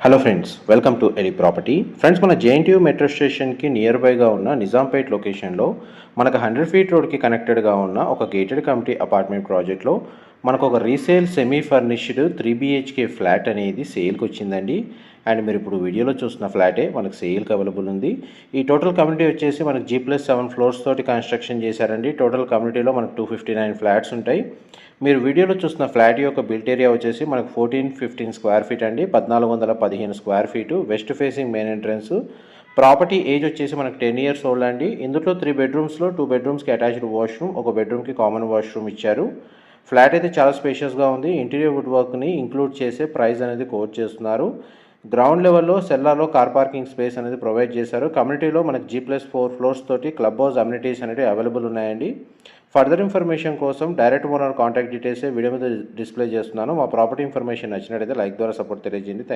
Hello friends, welcome to Eli property. Friends, మన JNTU metro స్టేషన్కి near బైగా ఉన్న నిజాంపేట్ లొకేషన్లో మనకు 100 ఫీట్ రోడ్కి కనెక్టెడ్గా ఉన్న ఒక గేటెడ్ కమ్యూనిటీ అపార్ట్మెంట్ ప్రాజెక్ట్లో మనకు ఒక resale semi furnished 3 BHK flat అనేది సేల్కి వచ్చిందండి. అండ్ మీరు ఇప్పుడు వీడియోలో చూసిన ఫ్లాటే మనకు సేల్కి అవైలబుల్ ఉంది. ఈ టోటల్ కమ్యూనిటీ వచ్చేసి మనకు G+7 ఫ్లోర్స్ తోటి కన్స్ట్రక్షన్ చేశారండి. టోటల్ కమ్యూనిటీలో మనకు 259 ఫ్లాట్స్ ఉంటాయి. మీరు వీడియోలో చూసిన ఫ్లాట్ యొక్క బిల్ట్ ఏరియా వచ్చేసి మనకు 1415 స్క్వేర్ ఫీట్ అండి, 1415 square feet, west facing main entrance. Property age వచ్చేసి మనకు 10 ఇయర్స్ ఓల్డ్ అండి. ఇందులో 3 బెడ్రూమ్స్లో 2 బెడ్రూమ్స్కి అటాచ్డ్ వాష్రూమ్, ఒక బెడ్రూమ్కి కామన్ వాష్రూమ్ ఇచ్చారు. ఫ్లాట్ అయితే చాలా స్పేషియస్గా ఉంది. ఇంటీరియర్ వుడ్ వర్క్ని ఇంక్లూడ్ చేసే ప్రైస్ అనేది కోట్ చేస్తున్నారు. గ్రౌండ్ లెవెల్లో సెల్లార్లో కార్ పార్కింగ్ స్పేస్ అనేది ప్రొవైడ్ చేశారు. కమ్యూనిటీలో మనకు G+4 ఫ్లోర్స్ తోటి క్లబ్ హౌస్ అమ్యూనిటీస్ అనేవి అవైలబుల్ ఉన్నాయండి. ఫర్దర్ ఇన్ఫర్మేషన్ కోసం direct owner contact details video మీద డిస్ప్లే చేస్తున్నాను. మా ప్రాపర్టీ ఇన్ఫర్మేషన్ నచ్చినట్లయితే లైక్ ద్వారా సపోర్ట్ తెలియజేయండి.